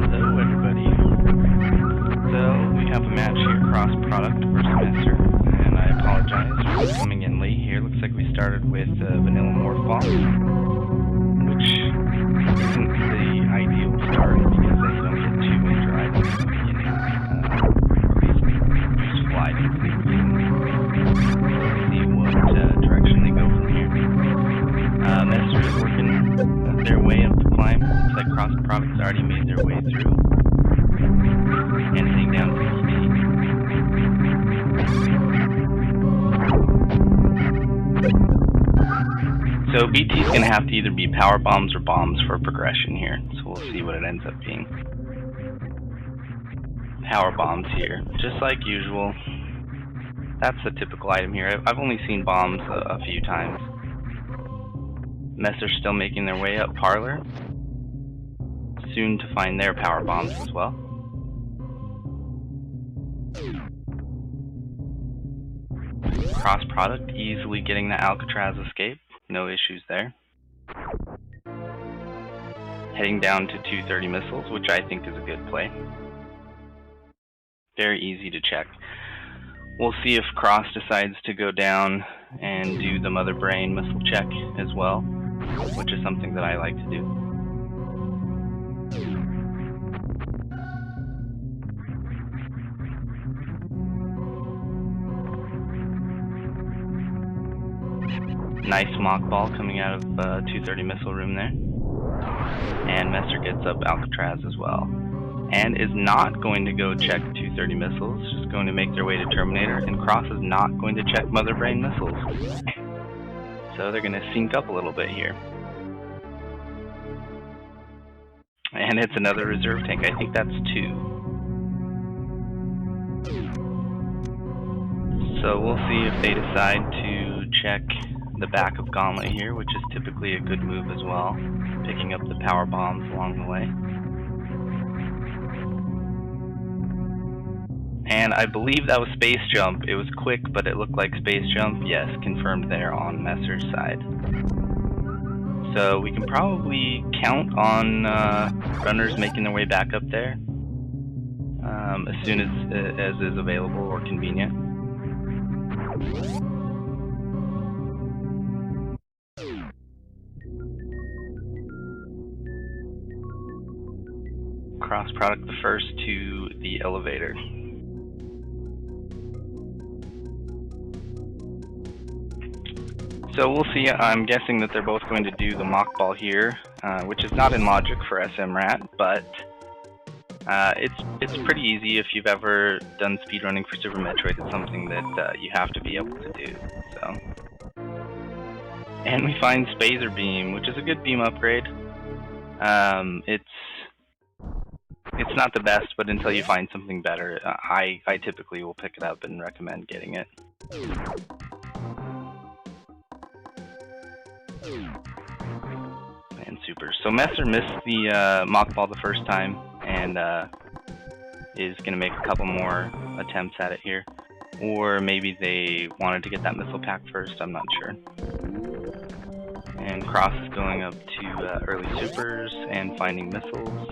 Hello everybody. So we have a match here, cross-product versus Mesyr, and I apologize for coming in late here. Looks like we started with vanilla morph bomb, which isn't the ideal start because then you don't get two major items at the beginning, or at least just fly into the beginning. Let's see what direction they go from here. Mesyr is working their way up the climb. Looks like cross-products already made their way through. And heading down to BT. So BT is going to have to either be power bombs or bombs for progression here. So we'll see what it ends up being. Power bombs here, just like usual. That's the typical item here. I've only seen bombs a few times. Mesyr still making their way up Parlor. Soon to find their power bombs as well. Cross product easily getting the Alcatraz escape. No issues there. Heading down to 230 missiles, which I think is a good play. Very easy to check. We'll see if Cross decides to go down and do the Mother Brain missile check as well, which is something that I like to do. Nice mock ball coming out of 230 missile room there. And Mesyr gets up Alcatraz as well. And is not going to go check 230 missiles, just going to make their way to Terminator, and Cross is not going to check Mother Brain missiles. So they're going to sync up a little bit here. And it's another reserve tank. I think that's 2. So we'll see if they decide to check the back of Gauntlet here, which is typically a good move as well, picking up the power bombs along the way. And I believe that was Space Jump. It was quick, but it looked like Space Jump. Yes, confirmed there on Mesyr's side. So we can probably count on runners making their way back up there as soon as is available or convenient. Cross product the first to the elevator. So we'll see. I'm guessing that they're both going to do the mock ball here, which is not in logic for SMRAT, but it's pretty easy if you've ever done speedrunning for Super Metroid. It's something that you have to be able to do. So, and we find Mesyr beam, which is a good beam upgrade. It's not the best, but until you find something better, I typically will pick it up and recommend getting it. And super. So Mesyr missed the mock ball the first time, and is going to make a couple more attempts at it here. Or maybe they wanted to get that missile pack first, I'm not sure. And Cross is going up to early supers and finding missiles.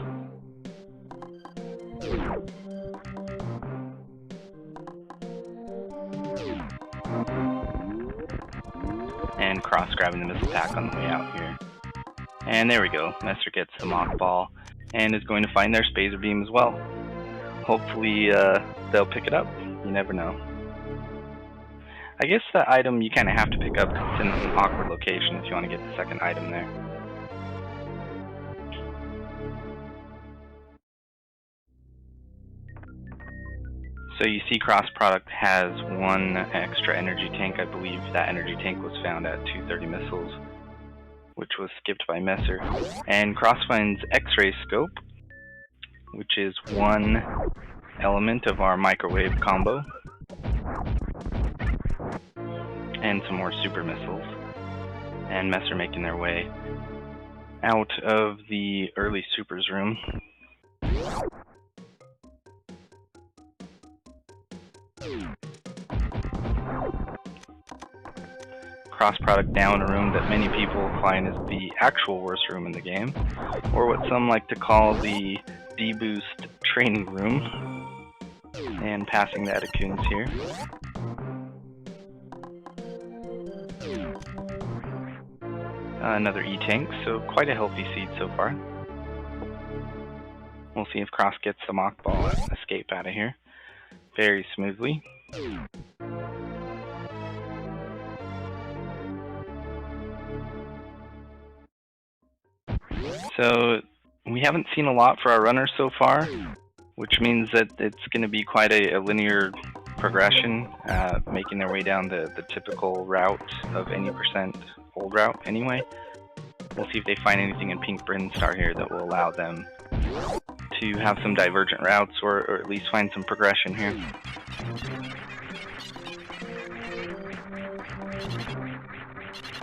And Cross grabbing the missile pack on the way out here. And there we go. Mesyr gets the mock ball and is going to find their Mesyr beam as well. Hopefully they'll pick it up. You never know. I guess the item you kind of have to pick up because it's in an awkward location if you want to get the second item there. So you see Cross Product has one extra energy tank. I believe that energy tank was found at 230 missiles, which was skipped by Mesyr. And Cross finds X-ray scope, which is one element of our microwave combo. And some more super missiles. And Mesyr making their way out of the early supers room. Cross product down a room that many people find is the actual worst room in the game, or what some like to call the D-boost training room. And passing the Edecoons here. Another E-tank, so quite a healthy seed so far. We'll see if Cross gets the mock ball and escape out of here very smoothly. So we haven't seen a lot for our runners so far, which means that it's going to be quite a linear progression, making their way down the typical route of any percent old route anyway. We'll see if they find anything in Pink Brinstar here that will allow them to have some divergent routes, or at least find some progression here.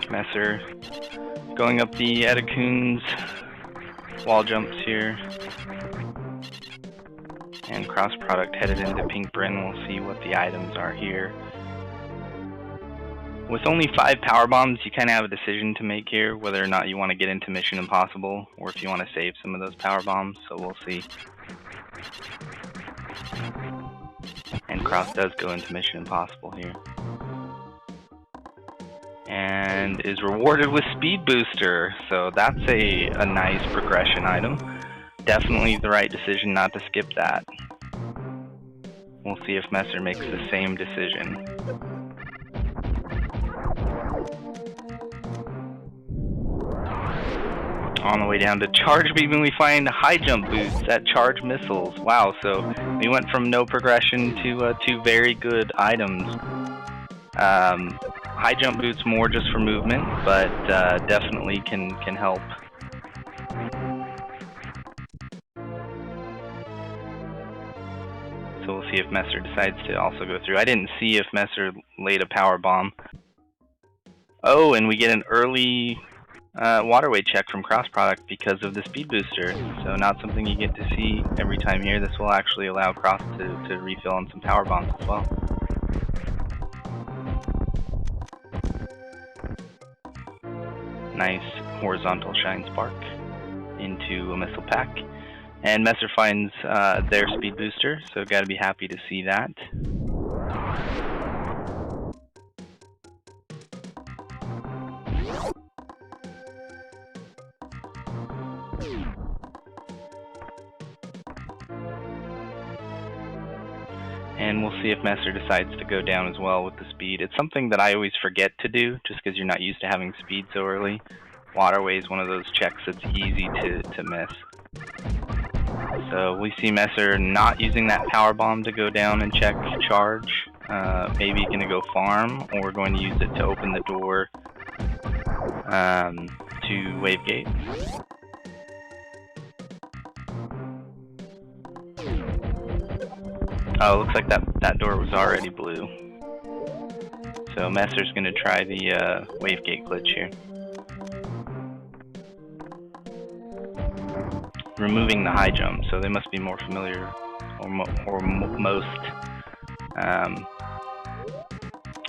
Mesyr going up the Edecoons, wall jumps here. And Cross Product headed into Pink Brin. We'll see what the items are here. With only 5 power bombs, you kind of have a decision to make here, whether or not you want to get into Mission Impossible, or if you want to save some of those power bombs, so we'll see. And Cross does go into Mission Impossible here. And is rewarded with Speed Booster, so that's a nice progression item. Definitely the right decision not to skip that. We'll see if Mesyr makes the same decision. On the way down to Charge Beam, and we find high jump boosts at Charge Missiles. Wow, so we went from no progression to 2 very good items. High jump boots more just for movement, but definitely can help. So we'll see if Mesyr decides to also go through. I didn't see if Mesyr laid a power bomb. Oh, and we get an early waterway check from Cross Product because of the Speed Booster. So not something you get to see every time here. This will actually allow Cross to refill on some power bombs as well. Nice horizontal Shine Spark into a missile pack. And Mesyr finds their Speed Booster, so gotta be happy to see that. see if Mesyr decides to go down as well with the speed. It's something that I always forget to do, just because you're not used to having speed so early. Waterway is one of those checks that's easy to miss. So we see Mesyr not using that power bomb to go down and check charge. Maybe going to go farm, or going to use it to open the door to wave gate. Oh, looks like that door was already blue. So Mesyr's going to try the wave gate glitch here. Removing the high jump, so they must be more familiar, or most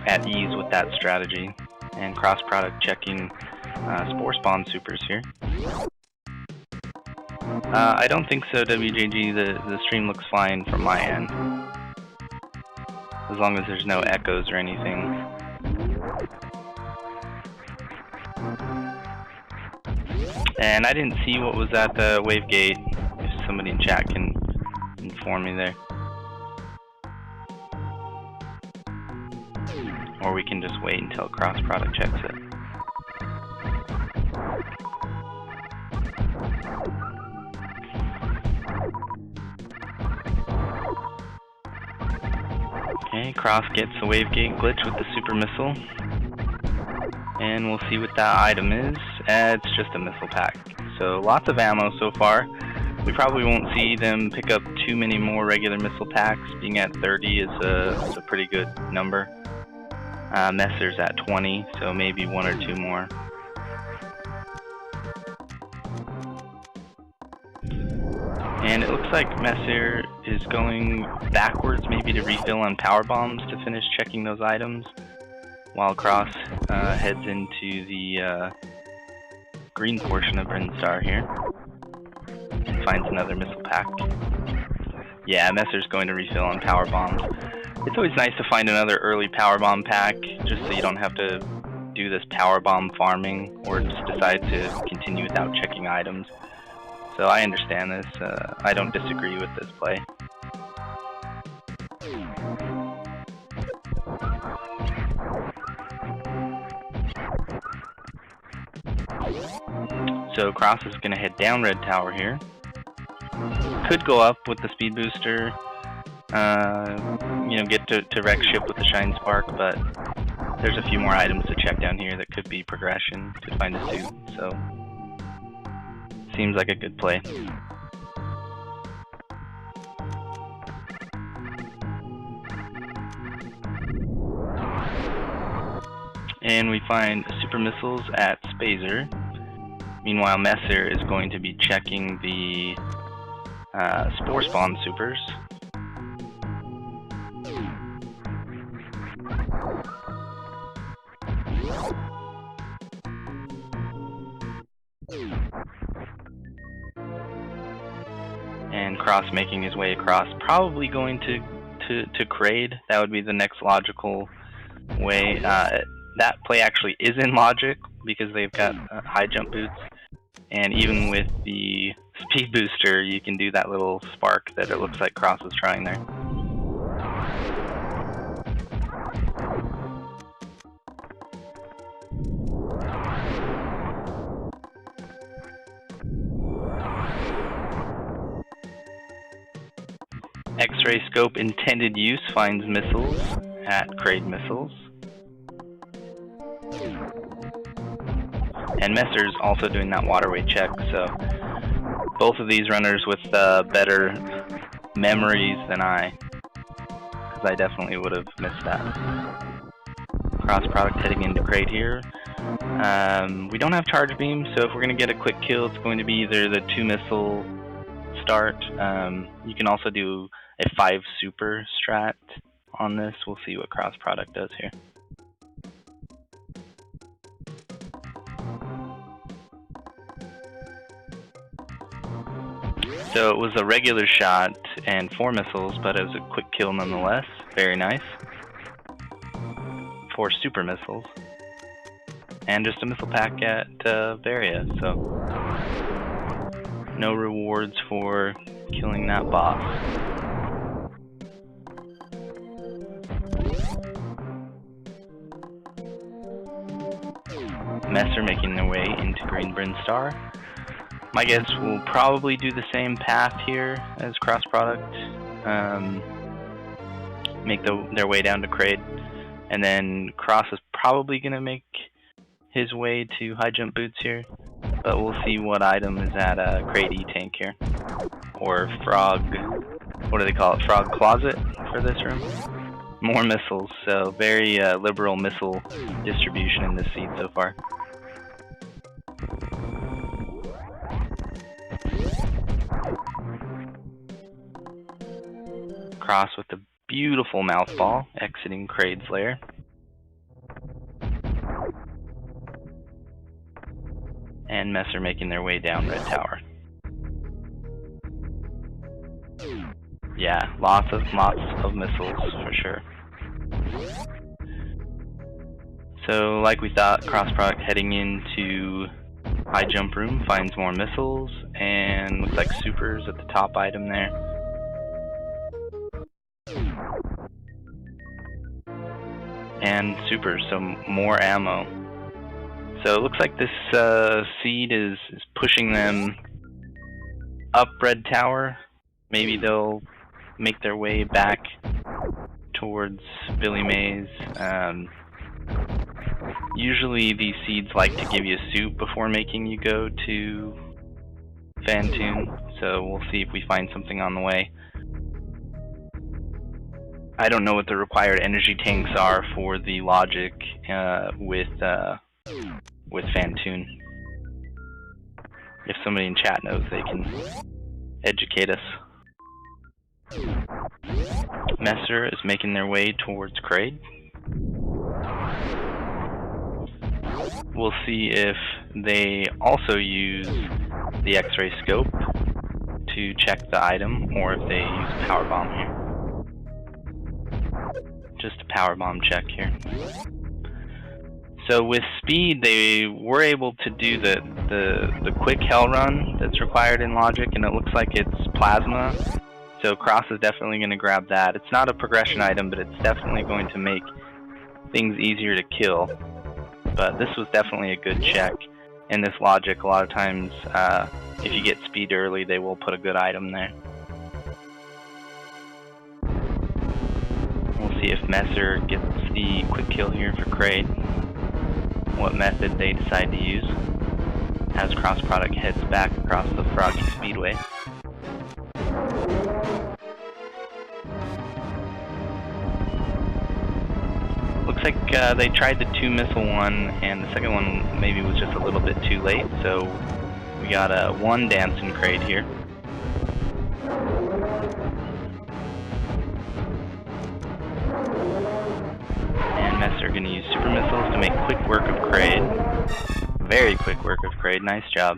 at ease with that strategy. And cross product checking spore spawn supers here. I don't think so, WJG. The stream looks fine from my end, as long as there's no echoes or anything. And I didn't see what was at the wave gate. If somebody in chat can inform me there. Or we can just wait until cross product checks it. Okay, Cross gets the wave gate glitch with the super missile. And we'll see what that item is. It's just a missile pack. So lots of ammo so far. We probably won't see them pick up too many more regular missile packs. Being at 30 is a pretty good number. Mesyr's at 20, so maybe one or two more. And it looks like Mesyr is going backwards, maybe to refill on power bombs to finish checking those items, while Cross heads into the green portion of Brinstar here and finds another missile pack. Yeah, Mesyr's going to refill on power bombs. It's always nice to find another early power bomb pack, just so you don't have to do this power bomb farming or just decide to continue without checking items. So I understand this. I don't disagree with this play. So Cross is going to head down red tower here. Could go up with the speed booster, you know, get to wreck ship with the shine spark, but there's a few more items to check down here that could be progression to find a suit. So seems like a good play. And we find super missiles at Spazer. Meanwhile, Mesyr is going to be checking the spore spawn supers. And Cross making his way across, probably going to Kraid. That would be the next logical way. That play actually is in logic because they've got high jump boots, and even with the speed booster you can do that little spark that it looks like Cross is trying there. X-ray scope intended use finds missiles at Kraid missiles. And Mesyr's also doing that waterway check, so both of these runners with better memories than I, because I definitely would have missed that. Cross product heading into Kraid here. We don't have charge beam, so if we're going to get a quick kill, it's going to be either the 2 missile start. You can also do a 5 super strat on this. We'll see what cross product does here. So it was a regular shot and 4 missiles, but it was a quick kill nonetheless. Very nice. 4 super missiles. And just a missile pack at Varia, so no rewards for killing that boss. Mesyr making their way into Green Bryn Star. My guess will probably do the same path here as cross product. Make their way down to Crade, and then Cross is probably going to make his way to high jump boots here, but we'll see what item is at Crade E-Tank here, or Frog, what do they call it, Frog Closet for this room. More missiles, so very liberal missile distribution in this seed so far. Cross with the beautiful mouth ball exiting Crade's lair. And Mesyr making their way down Red Tower. Yeah, lots of missiles for sure. So like we thought, cross product heading into high jump room finds more missiles, and looks like supers at the top item there. And supers, so more ammo. So it looks like this seed is pushing them up Red Tower. Maybe they'll make their way back towards Billy Mays. Usually these seeds like to give you a suit before making you go to Fantoon, so we'll see if we find something on the way. I don't know what the required energy tanks are for the logic with Fantoon. If somebody in chat knows, they can educate us. Mesyr is making their way towards Crade. We'll see if they also use the X-ray scope to check the item, or if they use a power bomb here. Just a power bomb check here. So with speed, they were able to do the quick hell run that's required in logic, and it looks like it's plasma. So Cross is definitely going to grab that. It's not a progression item, but it's definitely going to make things easier to kill. But this was definitely a good check. In this logic, a lot of times, if you get speed early, they will put a good item there. We'll see if Mesyr gets the quick kill here for Crade. What method they decide to use as cross product heads back across the Froggy Speedway. Looks like they tried the 2-missile one, and the second one maybe was just a little bit too late, so we got a 1 dancing Crade here. And Mesyr going to use super missiles to make quick work of Crade. Very quick work of Crade, nice job.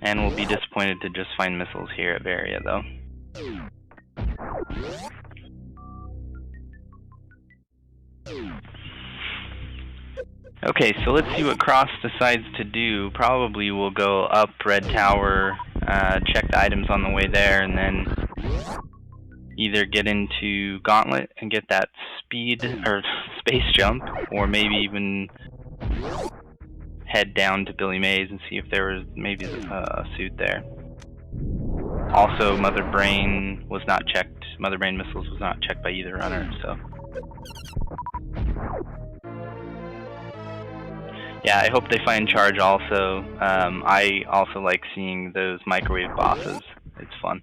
And we'll be disappointed to just find missiles here at Varia though. Okay, so let's see what Cross decides to do. Probably we'll go up Red Tower, check the items on the way there, and then either get into Gauntlet and get that speed or space jump, or maybe even head down to Billy Mays and see if there was maybe a suit there. Also, Mother Brain was not checked. Mother Brain missiles was not checked by either runner, so. Yeah, I hope they find charge also. I also like seeing those microwave bosses. It's fun.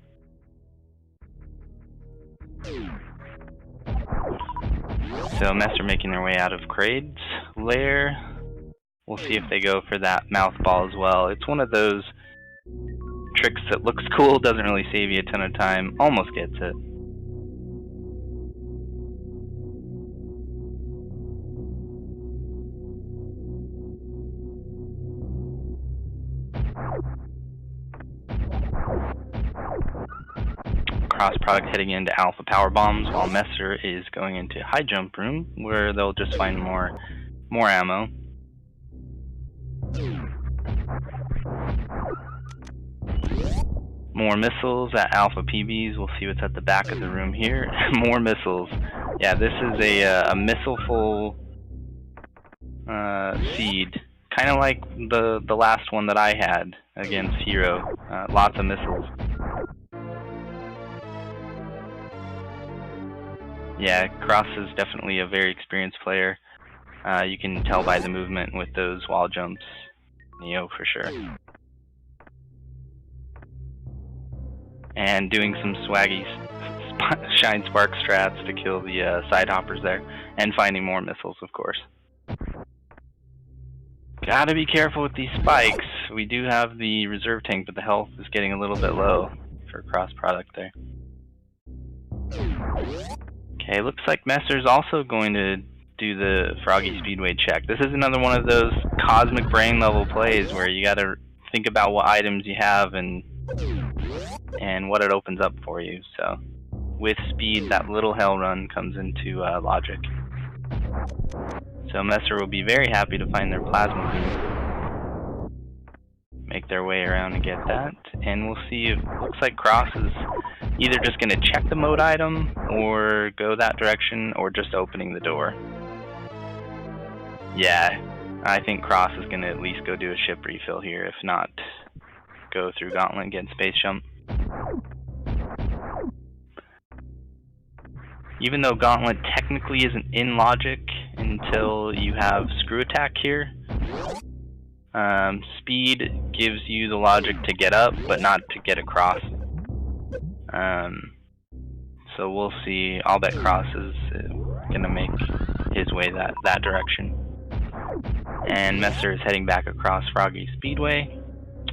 So Mesyr making their way out of Crade's lair. We'll see if they go for that mouth ball as well. It's one of those tricks that looks cool, doesn't really save you a ton of time, almost gets it. Cross product heading into Alpha Power Bombs, while Mesyr is going into High Jump Room, where they'll just find more ammo. More missiles at Alpha PBs. We'll see what's at the back of the room here. More missiles. Yeah, this is a missileful seed. Kind of like the last one that I had against Hero. Lots of missiles. Yeah, Cross is definitely a very experienced player. You can tell by the movement with those wall jumps. Neo for sure. And doing some swaggy Shine Spark strats to kill the side hoppers there. And finding more missiles, of course. Gotta be careful with these spikes. We do have the reserve tank, but the health is getting a little bit low for cross product there. Okay, looks like Mesyr's also going to do the Froggy Speedway check. This is another one of those cosmic brain level plays where you gotta think about what items you have and what it opens up for you. So with speed, that little hell run comes into logic. So Mesyr will be very happy to find their plasma beam. Make their way around and get that. And we'll see if it looks like Cross is either just going to check the mode item or go that direction or just opening the door. Yeah, I think Cross is going to at least go do a ship refill here, if not go through Gauntlet and get Space Jump. Even though Gauntlet technically isn't in logic until you have Screw Attack here, speed gives you the logic to get up, but not to get across. So we'll see. I'll bet Cross is gonna make his way that direction. And Mesyr is heading back across Froggy Speedway,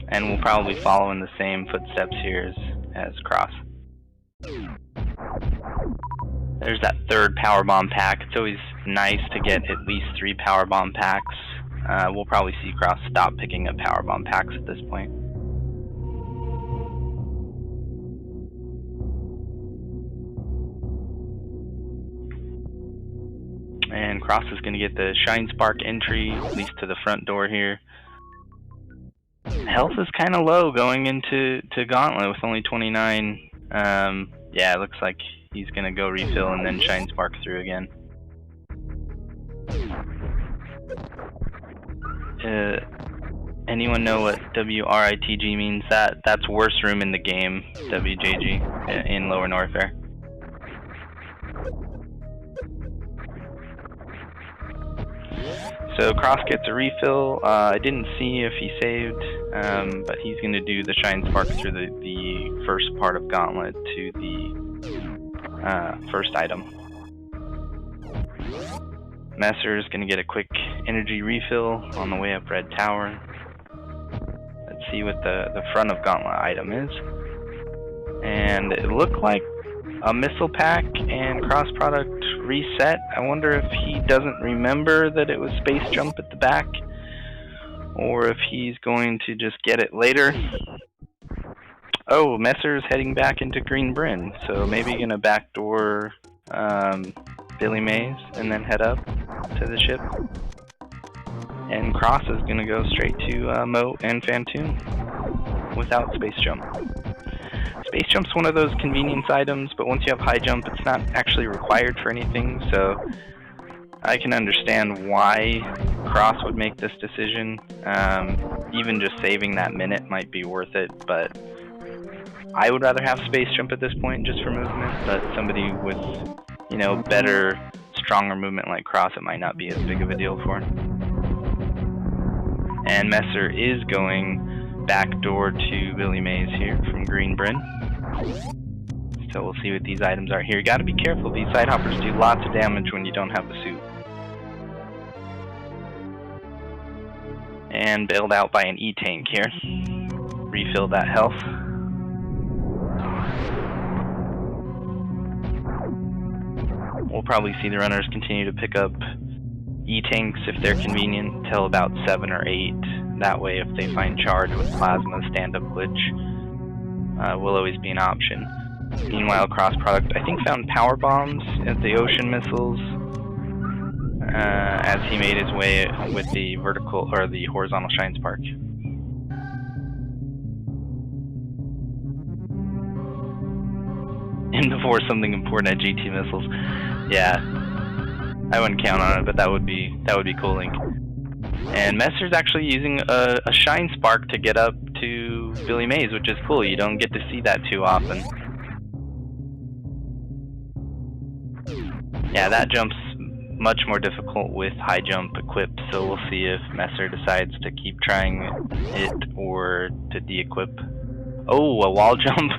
and we'll probably follow in the same footsteps here as Cross. There's that third power bomb pack. It's always nice to get at least 3 power bomb packs. We'll probably see Cross stop picking up power bomb packs at this point. And Cross is going to get the Shine Spark entry, at least to the front door here. Health is kind of low going into Gauntlet with only 29. Yeah, it looks like he's going to go refill and then Shine Spark through again. Anyone know what WRITG means? That's worst room in the game, WJG, in Lower Norfair. So Cross gets a refill. I didn't see if he saved, but he's going to do the Shine Spark through the first part of Gauntlet to the first item. Mesyr is going to get a quick energy refill on the way up Red Tower. Let's see what the front of Gauntlet item is. And it looked like a missile pack and cross product reset. I wonder if he doesn't remember that it was Space Jump at the back, or if he's going to just get it later. Oh, Mesyr's heading back into Green Bryn, so maybe gonna backdoor Billy Mays and then head up to the ship. And Cross is gonna go straight to Moat and Phantom without Space Jump. Space Jump's one of those convenience items, but once you have high jump, it's not actually required for anything, so I can understand why Cross would make this decision. Even just saving that minute might be worth it, but I would rather have Space Jump at this point just for movement, but somebody with, you know, better, stronger movement like Cross, it might not be as big of a deal for him. And Mesyr is going backdoor to Billy Mays here from Green Bryn. So we'll see what these items are here. You gotta be careful, these side hoppers do lots of damage when you don't have the suit. And bailed out by an E-Tank here. Refill that health. We'll probably see the runners continue to pick up E-Tanks if they're convenient till about 7 or 8. That way, if they find charge with plasma stand-up glitch, will always be an option. Meanwhile, Cross Product, I think, found power bombs at the ocean missiles as he made his way with the vertical or the horizontal Shine Spark. in before something important at GT missiles. Yeah, I wouldn't count on it, but that would be cool, Link. And Mesyr's actually using a Shine Spark to get up to Billy Mays, which is cool. You don't get to see that too often. Yeah, that jump's much more difficult with high jump equipped, so we'll see if Mesyr decides to keep trying it or to de-equip. Oh, a wall jump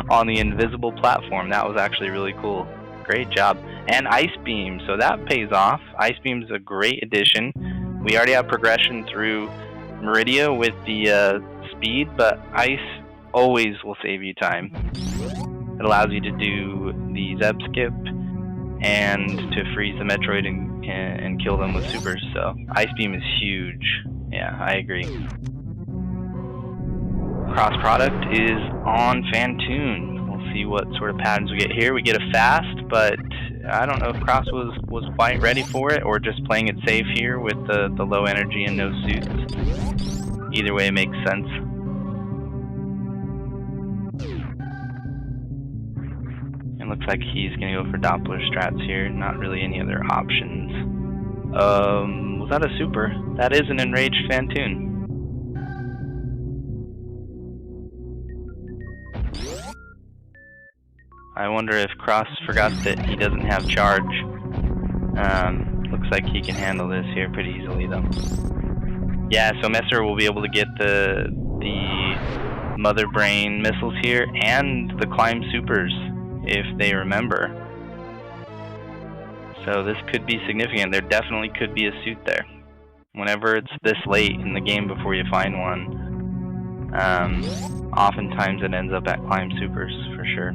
on the invisible platform. That was actually really cool. Great job. And Ice Beam, so that pays off. Ice Beam's a great addition. We already have progression through Meridia with the speed, but Ice always will save you time. It allows you to do the Zeb skip and to freeze the Metroid and kill them with supers, so Ice Beam is huge. Yeah, I agree. Cross product is on Phantoon. We'll see what sort of patterns we get here. We get a fast, but I don't know if Cross was quite ready for it or just playing it safe here with the low energy and no suits. Either way, it makes sense. It looks like he's going to go for Doppler strats here. Not really any other options. Was that a super? That is an enraged Phantoon. I wonder if Cross forgot that he doesn't have charge. Looks like he can handle this here pretty easily though. Yeah, so Mesyr will be able to get the Mother Brain missiles here and the Climb supers if they remember. So this could be significant. There definitely could be a suit there. Whenever it's this late in the game before you find one, oftentimes it ends up at Climb supers for sure.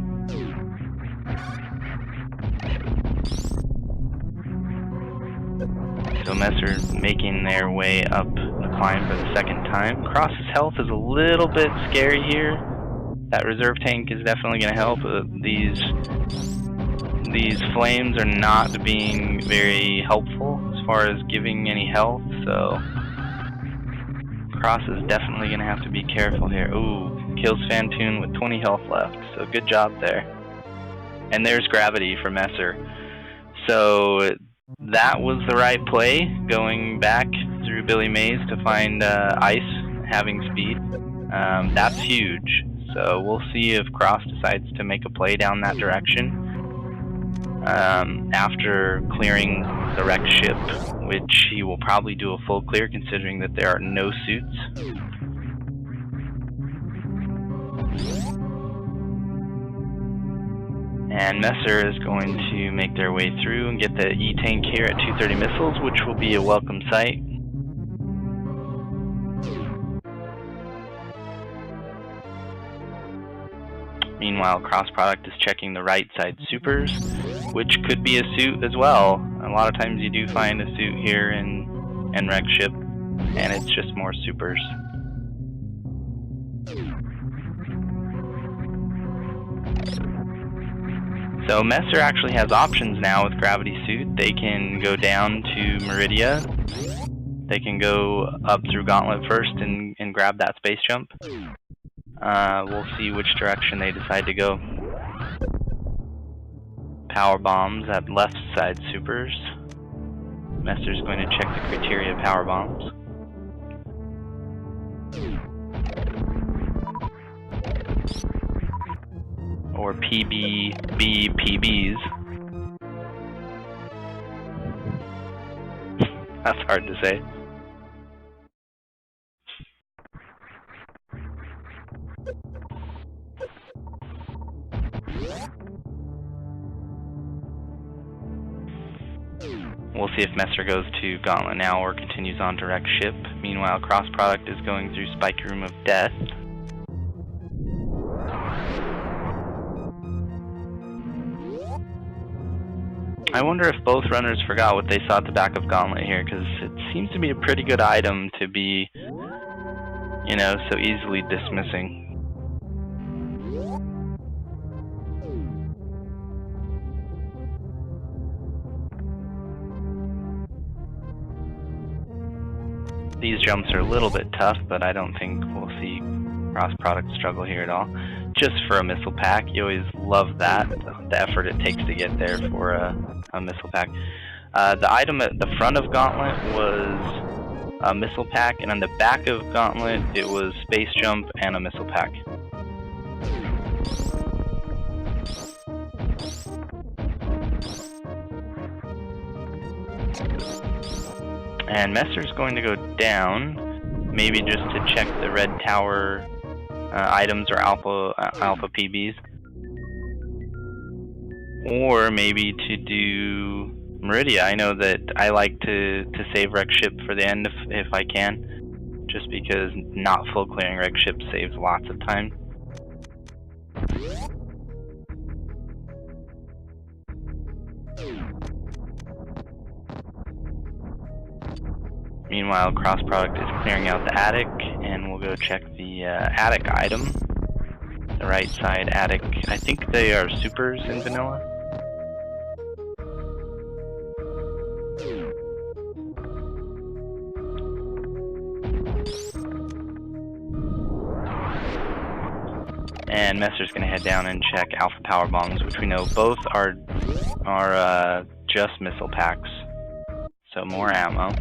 So Mesyr making their way up the climb for the second time. Cross's health is a little bit scary here. That reserve tank is definitely going to help. These flames are not being very helpful as far as giving any health, so Cross is definitely going to have to be careful here. Ooh, kills Phantoon with 20 health left, so good job there. And there's gravity for Mesyr. So that was the right play, going back through Billy Mays to find Ice having speed. That's huge. So we'll see if Cross decides to make a play down that direction after clearing the wrecked ship, which he will probably do a full clear considering that there are no suits. And Mesyr is going to make their way through and get the E-Tank here at 230 missiles, which will be a welcome sight. Meanwhile, Cross Product is checking the right side supers, which could be a suit as well. A lot of times you do find a suit here in wrecked ship, and it's just more supers. So Mesyr actually has options now with Gravity Suit. They can go down to Meridia. They can go up through Gauntlet first and grab that space jump. We'll see which direction they decide to go. Power bombs at left side supers. Mesyr's going to check the criteria power bombs. Or PBs. That's hard to say. We'll see if Mesyr goes to Gauntlet now or continues on direct ship. Meanwhile, Cross Product is going through Spiky Room of Death. I wonder if both runners forgot what they saw at the back of Gauntlet here, because it seems to be a pretty good item to be, you know, so easily dismissing. These jumps are a little bit tough, but I don't think we'll see Cross Product struggle here at all. just for a missile pack. You always love that, the effort it takes to get there for a missile pack. The item at the front of Gauntlet was a missile pack, and on the back of Gauntlet it was space jump and a missile pack. And Mesyr's going to go down, maybe just to check the red tower items or alpha PBs, or maybe to do Meridia. I know that I like to save wreck ship for the end if I can, just because not full clearing wreck ship saves lots of time. Meanwhile, crossproduct is clearing out the attic, and we'll go check the attic item. The right side attic. I think they are supers in vanilla. And Mesyr's going to head down and check alpha power bombs, which we know both are just missile packs. So more ammo.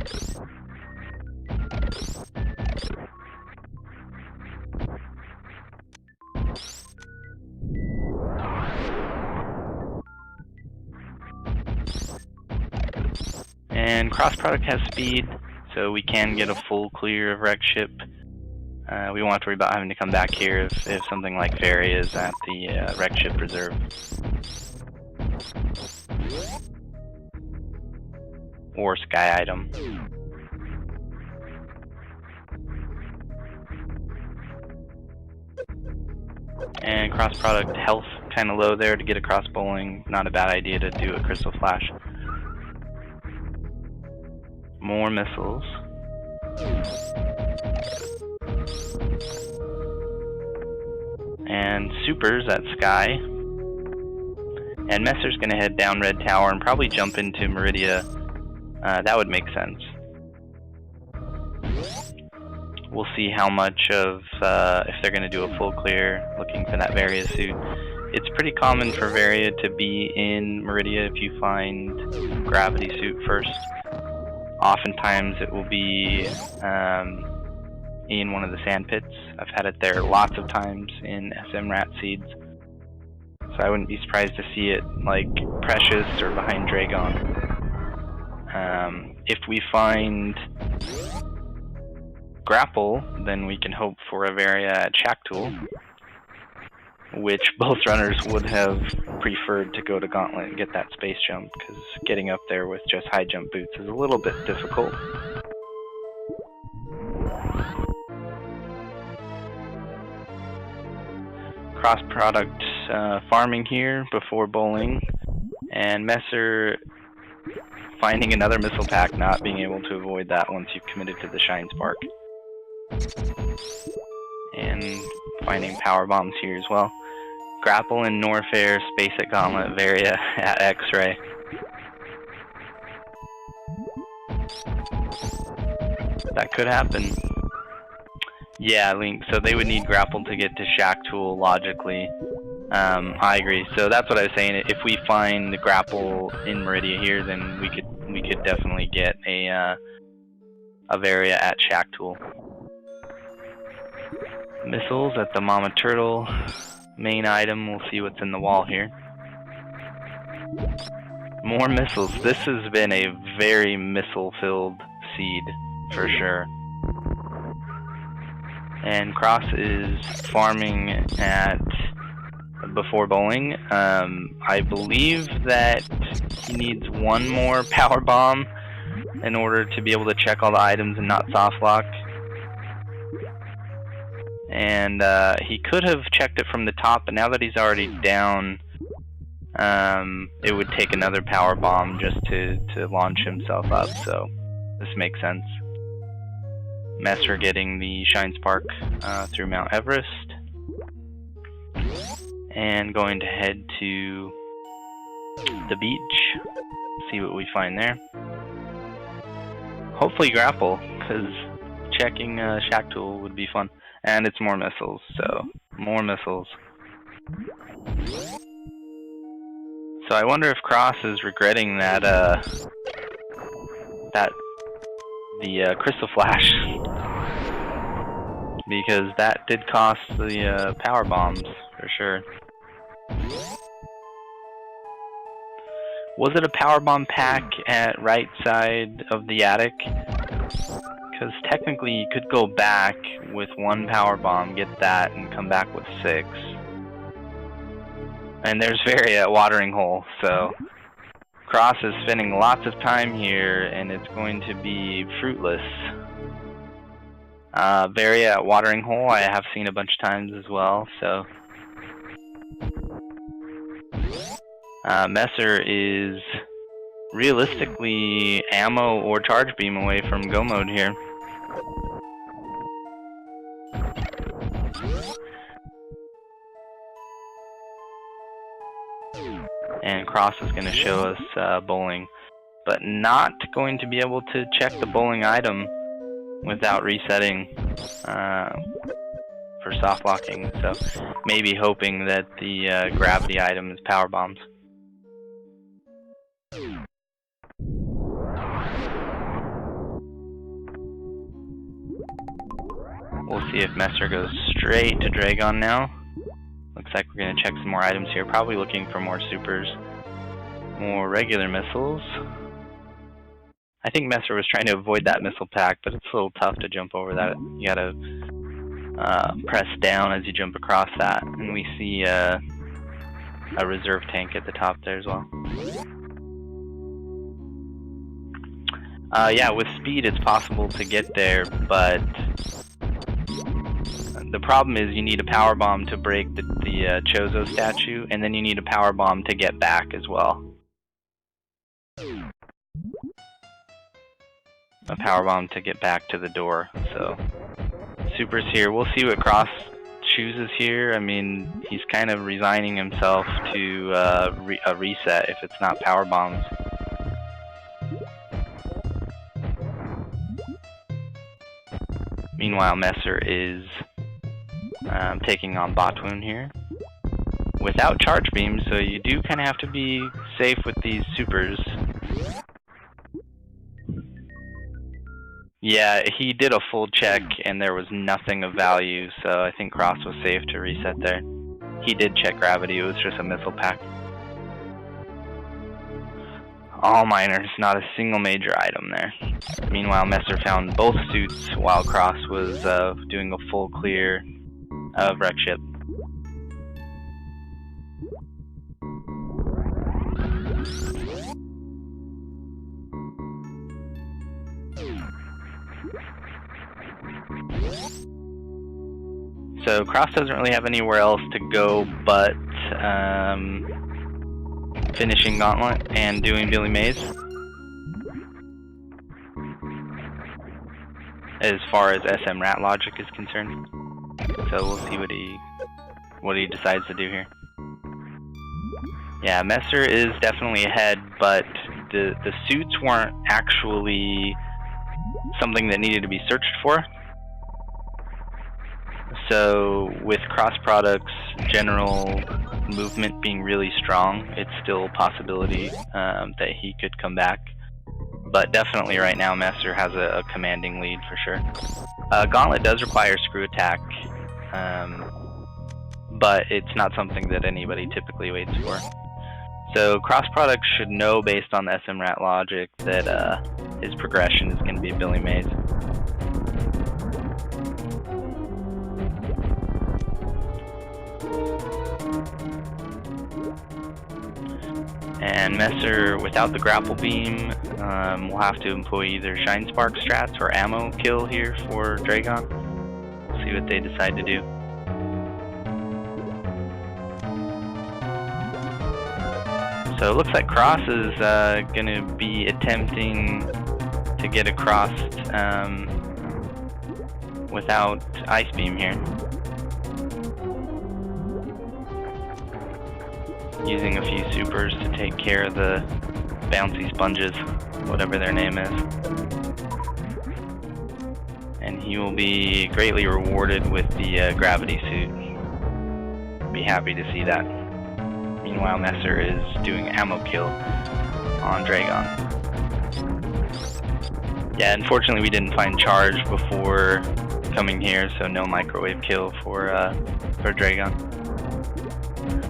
And crossproduct has speed, so we can get a full clear of wreck ship. We won't have to worry about having to come back here if something like Fairy is at the wreck ship reserve. Or sky item. And crossproduct health kind of low there to get across bowling. Not a bad idea to do a crystal flash. More missiles. And supers at sky. And Mesyr's going to head down red tower and probably jump into Meridia. That would make sense. We'll see how much of, if they're going to do a full clear, looking for that Varia suit. It's pretty common for Varia to be in Meridia if you find gravity suit first. Oftentimes it will be in one of the sand pits. I've had it there lots of times in SMRAT seeds. So I wouldn't be surprised to see it like Precious or behind Dragon. If we find Grapple, then we can hope for a Varia at Shaktul, which both runners would have preferred to go to Gauntlet and get that space jump, because getting up there with just high jump boots is a little bit difficult. Crossproduct farming here before bowling, and Mesyr finding another missile pack, not being able to avoid that once you've committed to the Shine Spark. And finding power bombs here as well. Grapple in Norfair, space at Gauntlet, Varia at X-Ray. That could happen. Yeah, Link, so they would need Grapple to get to Shaktul logically. I agree. So that's what I was saying. If we find the Grapple in Meridia here, then we could definitely get a Varia at Shaktul. Missiles at the Mama Turtle main item. We'll see what's in the wall here. More missiles. This has been a very missile-filled seed for sure. And Cross is farming at before bowling. I believe that he needs one more power bomb in order to be able to check all the items and not soft lock. And he could have checked it from the top, but now that he's already down, it would take another power bomb just to launch himself up, so this makes sense. Mesyr getting the Shine Spark through Mount Everest. And going to head to the beach, see what we find there. Hopefully Grapple, because checking Shaktul would be fun. And it's more missiles, so more missiles. So I wonder if Cross is regretting that the Crystal Flash, because that did cost the power bombs for sure. Was it a power bomb pack at right side of the attic? Because technically you could go back with 1 power bomb, get that, and come back with 6. And there's Very at Watering Hole, so Cross is spending lots of time here, and it's going to be fruitless. Very at Watering Hole I have seen a bunch of times as well, so Mesyr is realistically ammo or charge beam away from go mode here. And Cross is going to show us bowling, but not going to be able to check the bowling item without resetting for soft locking, so maybe hoping that the gravity item is power bombs. We'll see if Mesyr goes straight to Dragon now. Looks like we're going to check some more items here, probably looking for more supers, more regular missiles. I think Mesyr was trying to avoid that missile pack, but it's a little tough to jump over that. You gotta press down as you jump across that, and we see a reserve tank at the top there as well. Yeah, with speed it's possible to get there, but the problem is you need a power bomb to break the Chozo statue, and then you need a power bomb to get back as well. A power bomb to get back to the door. So supers here. We'll see what Cross chooses here. I mean, he's kind of resigning himself to a reset if it's not power bombs. Meanwhile, Mesyr is taking on Botwoon here without charge beams, so you do kind of have to be safe with these supers. Yeah, he did a full check and there was nothing of value, so I think Cross was safe to reset there. He did check gravity, it was just a missile pack. All minors, not a single major item there. Meanwhile, Mesyr found both suits while Cross was doing a full clear of wreck ship. So Cross doesn't really have anywhere else to go but finishing Gauntlet and doing Billy Mays. As far as SMRAT logic is concerned. So we'll see what he decides to do here. Yeah, Mesyr is definitely ahead, but the suits weren't actually something that needed to be searched for. So with Cross Product's general movement being really strong, it's still a possibility that he could come back. But definitely right now Mesyr has a commanding lead for sure. Gauntlet does require screw attack, but it's not something that anybody typically waits for. So Cross Product should know based on the SMRAT logic that his progression is going to be Billy Mays. And Mesyr, without the grapple beam, will have to employ either Shine Spark strats or ammo kill here for Dragon. We'll see what they decide to do. So it looks like Cross is going to be attempting to get across without Ice Beam here. Using a few supers to take care of the bouncy sponges, whatever their name is. And he will be greatly rewarded with the gravity suit. not be happy to see that. Meanwhile, Mesyr is doing ammo kill on Dragon. Yeah, unfortunately we didn't find charge before coming here, so no microwave kill for Dragon.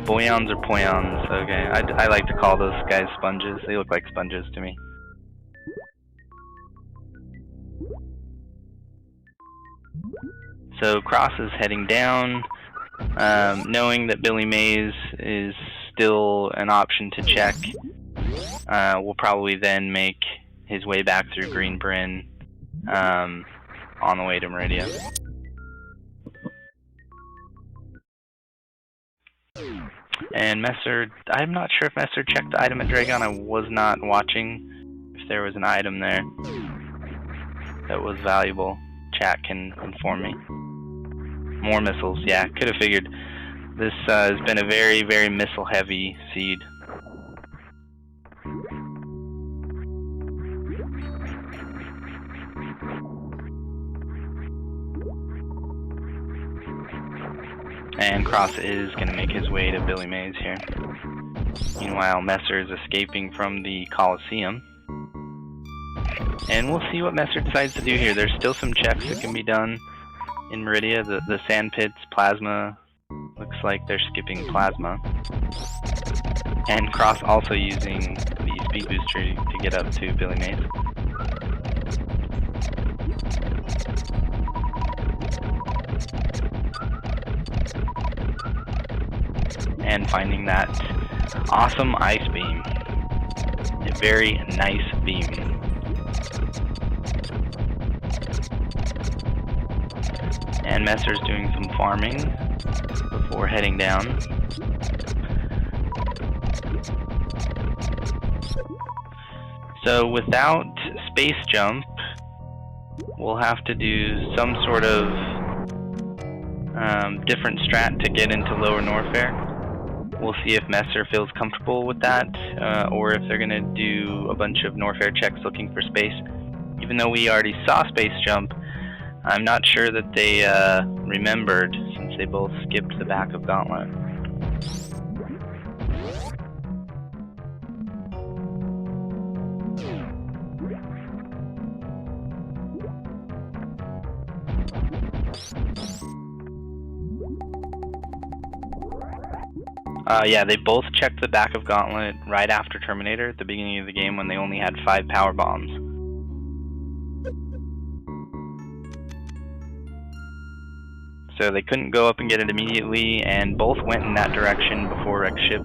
Boyons or Poyons, okay. I like to call those guys sponges. They look like sponges to me. So Cross is heading down, knowing that Billy Mays is still an option to check. Will probably then make his way back through Green Bryn on the way to Meridia. And Mesyr, I'm not sure if Mesyr checked the item at Dragon. I was not watching if there was an item there that was valuable. Chat can inform me. More missiles, yeah, could have figured. This has been a very, very missile-heavy seed. And Cross is going to make his way to Billy Mays here. Meanwhile, Mesyr is escaping from the Coliseum. And we'll see what Mesyr decides to do here. There's still some checks that can be done in Meridia. The sand pits, plasma, looks like they're skipping plasma. And Cross also using the speed booster to get up to Billy Mays. And finding that awesome ice beam. A very nice beam. And Mesyr's doing some farming before heading down. So without space jump, we'll have to do some sort of different strat to get into Lower Norfair. We'll see if Mesyr feels comfortable with that, or if they're going to do a bunch of Norfair checks looking for space. Even though we already saw space jump, I'm not sure that they remembered, since they both skipped the back of Gauntlet. Yeah, they both checked the back of Gauntlet right after Terminator at the beginning of the game when they only had 5 power bombs. So they couldn't go up and get it immediately, and both went in that direction before Wreck Ship.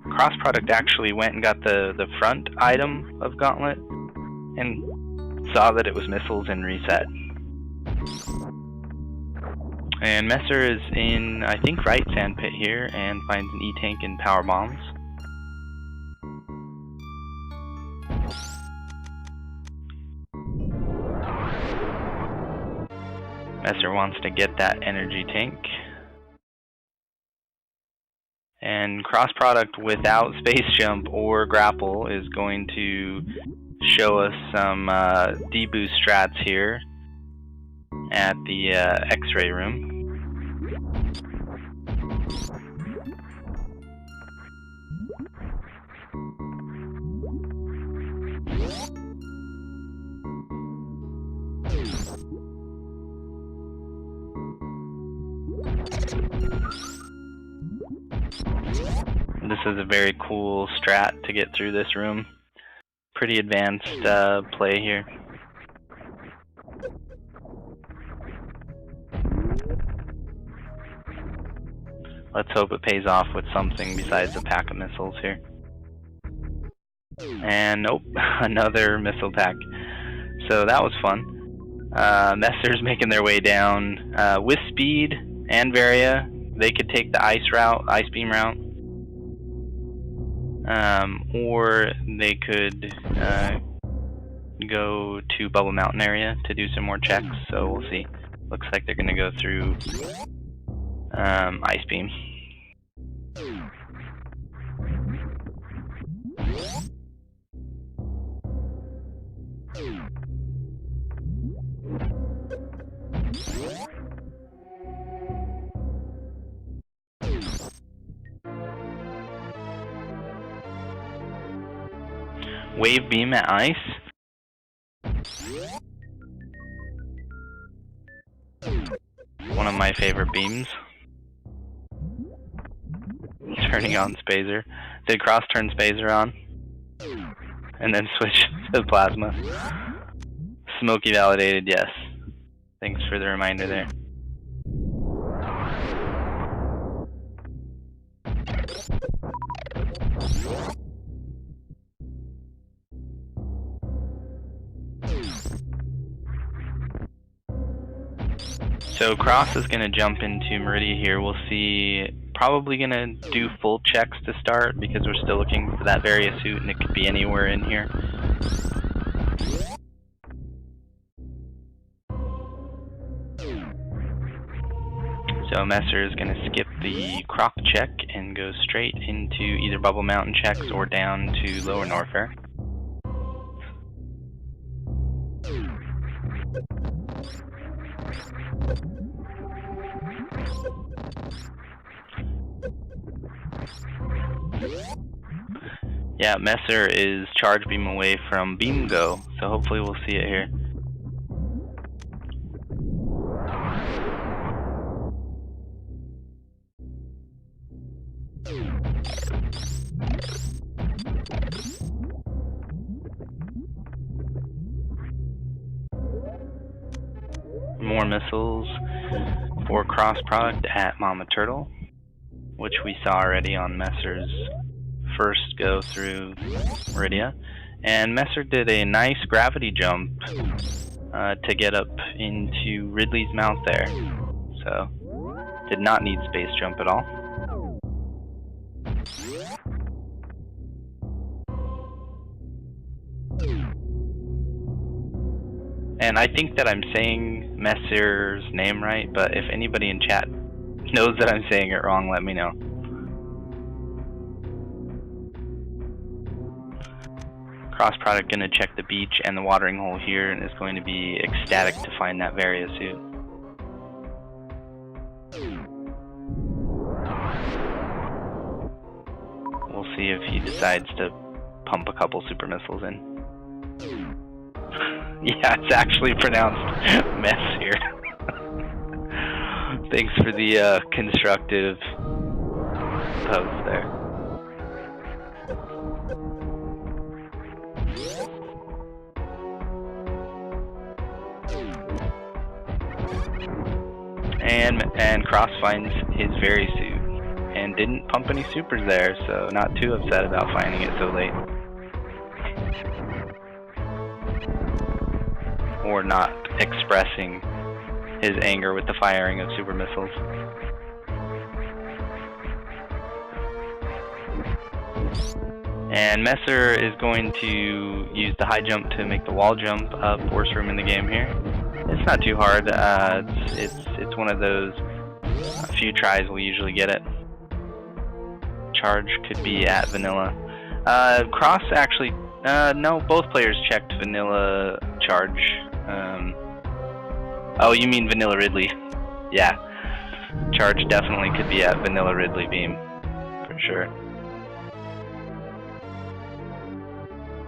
Crossproduct actually went and got the front item of Gauntlet and saw that it was missiles and reset. And Mesyr is in, I think, right sand pit here and finds an E-tank and power bombs. Mesyr wants to get that energy tank. And cross-product without space jump or grapple is going to show us some deboost strats here at the X-ray room. This is a very cool strat to get through this room. Pretty advanced play here. Let's hope it pays off with something besides a pack of missiles here. And nope, another missile pack. So that was fun. Mesyr's making their way down. With speed and Varia, they could take the ice beam route. Or they could go to Bubble Mountain area to do some more checks, so we'll see. Looks like they're going to go through Ice Beam. Wave beam at ice. One of my favorite beams. Turning on Spazer. Did cross turn Spazer on? And then switch to plasma. Smoky validated, yes. Thanks for the reminder there. So Cross is going to jump into Meridia here. We'll see, probably going to do full checks to start because we're still looking for that various suit and it could be anywhere in here. So Mesyr is going to skip the crop check and go straight into either Bubble Mountain checks or down to Lower Norfair. Yeah, Mesyr is charge beam away from beam go, so hopefully we'll see it here. More missiles for cross product at Mama Turtle, which we saw already on Mesyr's first go through Meridia. And Mesyr did a nice gravity jump to get up into Ridley's mount there. So, did not need space jump at all. And I think that I'm saying Mesyr's name right, but if anybody in chat knows that I'm saying it wrong, let me know. Cross product gonna check the beach and the watering hole here and is going to be ecstatic to find that Varia suit. We'll see if he decides to pump a couple super missiles in. Yeah, it's actually pronounced Mesyr. Thanks for the constructive post there. And Cross finds his Very suit and didn't pump any supers there, so not too upset about finding it so late. Or not expressing his anger with the firing of super missiles. And Mesyr is going to use the high jump to make the wall jump up. Worst room in the game here. It's not too hard. It's one of those few tries we'll usually get it. Charge could be at vanilla. Cross actually, no, both players checked vanilla charge. Oh, you mean vanilla Ridley? Yeah, charge definitely could be at vanilla Ridley beam for sure.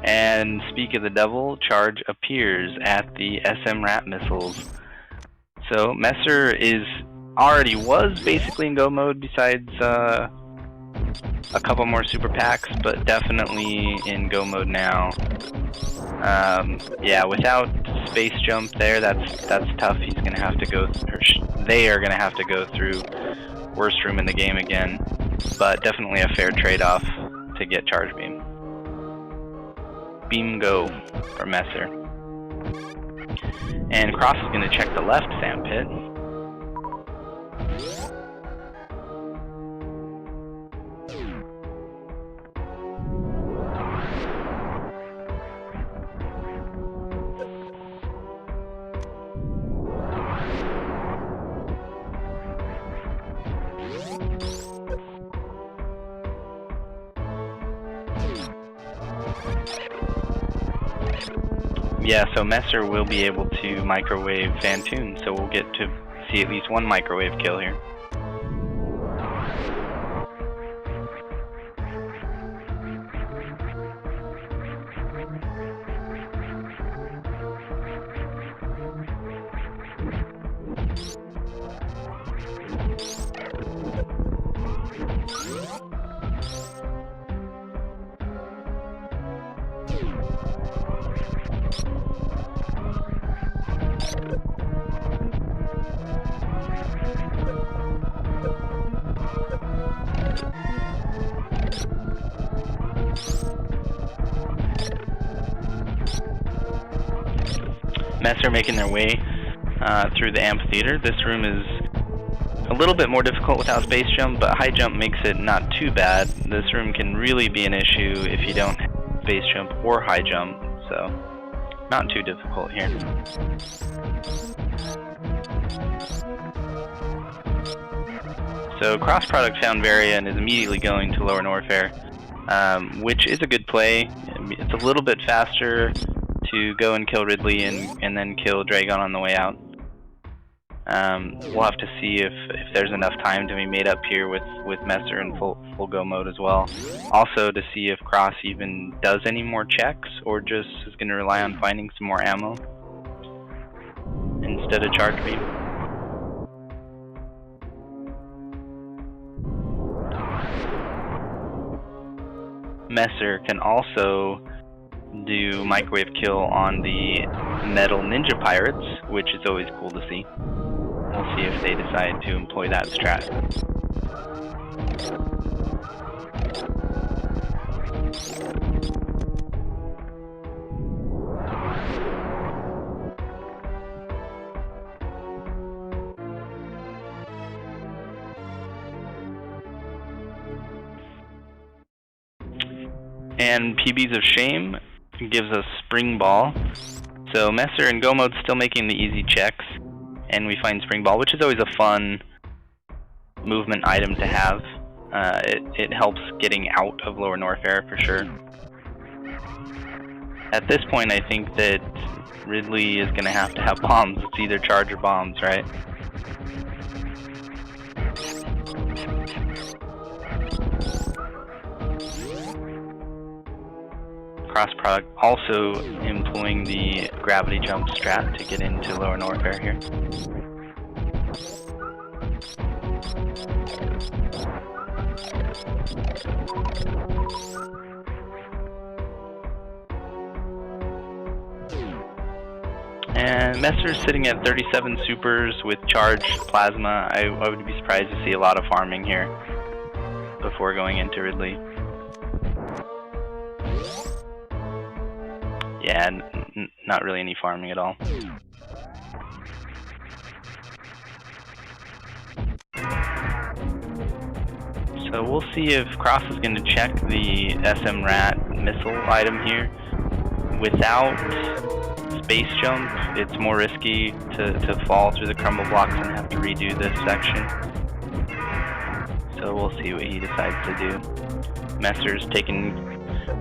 And speak of the devil, charge appears at the SMRAT missiles. So Mesyr was basically in go mode besides a couple more super packs, but definitely in go mode now. Yeah, without space jump there, that's tough. He's gonna have to go. They are gonna have to go through worst room in the game again, but definitely a fair trade-off to get charge beam. Beam go for Mesyr. And Cross is going to check the left sand pit. Yeah, so Mesyr will be able to microwave Fantoon, so we'll get to see at least one microwave kill here. Mesyr making their way through the amphitheater. This room is a little bit more difficult without space jump, but high jump makes it not too bad. This room can really be an issue if you don't have space jump or high jump, so not too difficult here. So cross product found Varia and is immediately going to Lower Norfair, which is a good play. It's a little bit faster to go and kill Ridley and then kill Dragon on the way out. We'll have to see if there's enough time to be made up here with Mesyr in full go mode as well. Also to see if Cross even does any more checks or just is going to rely on finding some more ammo instead of charge beam. Mesyr can also do microwave kill on the metal ninja pirates, which is always cool to see. We'll see if they decide to employ that strat. And PBs of Shame gives us Spring Ball. So Mesyr and Go Mode still making the easy checks, and we find Spring Ball, which is always a fun movement item to have. It helps getting out of Lower Norfair for sure. At this point, I think that Ridley is going to have bombs. It's either charge or bombs, right? Cross product also employing the gravity jump strat to get into Lower Norfair here. And Mesyr's sitting at 37 supers with charged plasma. I would be surprised to see a lot of farming here before going into Ridley. Yeah, not really any farming at all. So we'll see if Cross is going to check the SMRAT missile item here. Without space jump, it's more risky to fall through the crumble blocks and have to redo this section. So we'll see what he decides to do. Mesyr's taking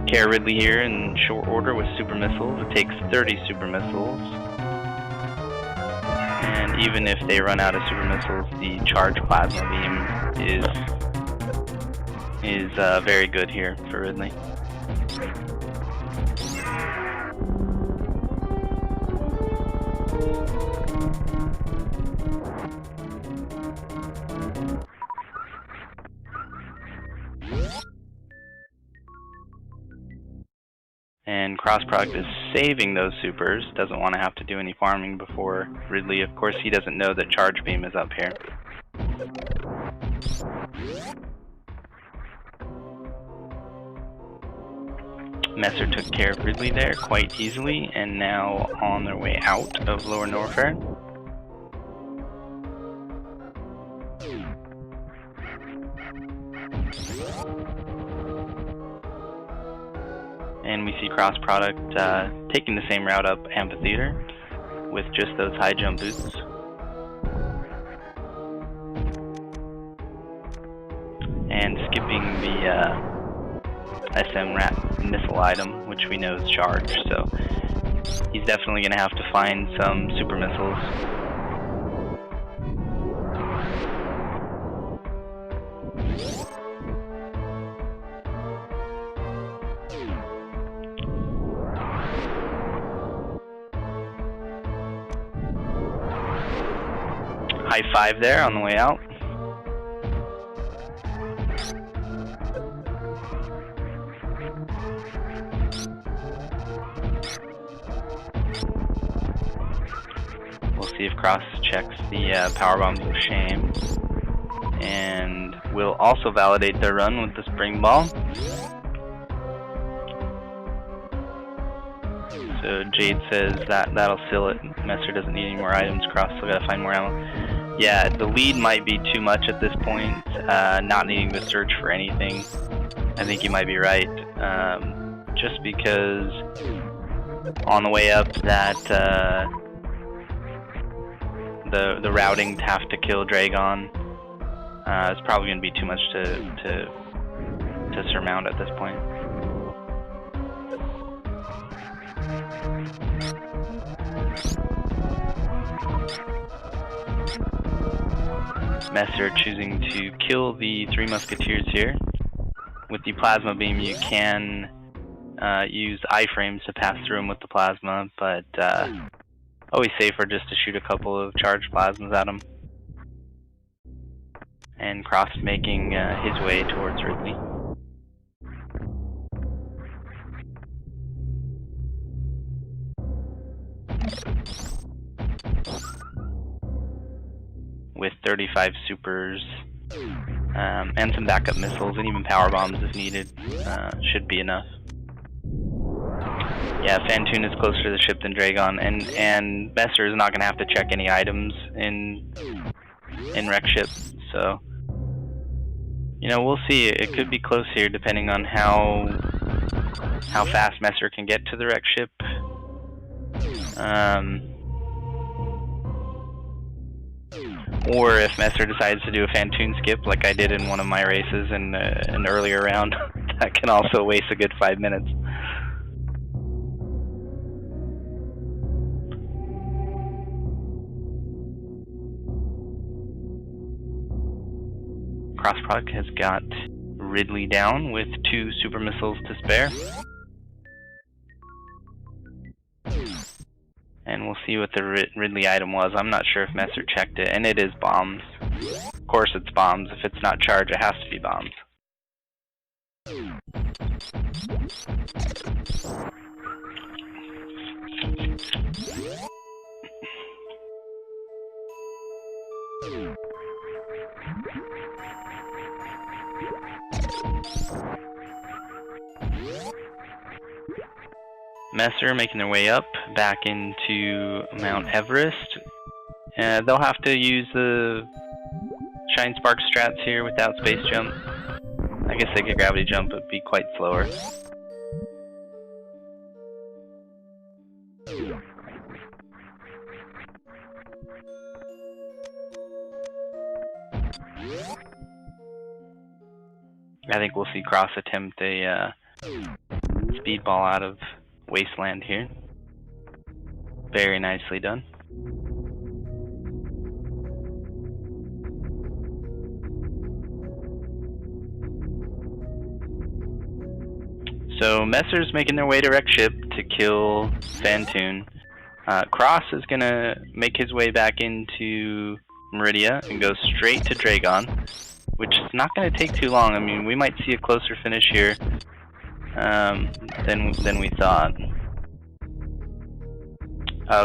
care of Ridley here in short order with super missiles. It takes 30 super missiles. And even if they run out of super missiles, the charge plasma beam is very good here for Ridley. And Cross Product is saving those supers, doesn't want to have to do any farming before Ridley. Of course, he doesn't know that Charge Beam is up here. Mesyr took care of Ridley there quite easily, and now on their way out of Lower Norfair. And we see Cross Product taking the same route up Amphitheater with just those high jump boots. And skipping the SMRAT missile item, which we know is charged, so he's definitely going to have to find some super missiles. High five there on the way out. We'll see if Cross checks the power bombs of shame, and we'll also validate their run with the spring ball. So So Jade says that'll seal it. Mesyr doesn't need any more items. Cross still gotta find more ammo. Yeah, the lead might be too much at this point, not needing to search for anything. I think you might be right, just because on the way up that the routing to have to kill Dragon is probably going to be too much to surmount at this point. Mesyr choosing to kill the 3 musketeers here. With the plasma beam, you can use iframes to pass through them with the plasma, but always safer just to shoot a couple of charged plasmas at them. And Cross making his way towards Ridley. With 35 supers and some backup missiles and even power bombs if needed, should be enough. Yeah, Fantoon is closer to the ship than Dragon, and Mesyr is not going to have to check any items in wreck ship, so you know, we'll see. It could be close here depending on how fast Mesyr can get to the wreck ship. Or if Mesyr decides to do a Fantoon skip like I did in one of my races in an earlier round, that can also waste a good 5 minutes. Crossproduct has got Ridley down with 2 super missiles to spare. And we'll see what the Ridley item was. I'm not sure if Mesyr checked it, and it is bombs. Of course it's bombs. If it's not charged, it has to be bombs. Mesyr making their way up back into Mount Everest. They'll have to use the Shine Spark strats here without space jump. I guess they could gravity jump, but be quite slower. I think we'll see Cross attempt a speedball out of Wasteland here. Very nicely done. So Mesyr's making their way to wreck ship to kill Fantoon. Cross is gonna make his way back into Meridia and go straight to Dragon, which is not gonna take too long. I mean, we might see a closer finish here than we thought.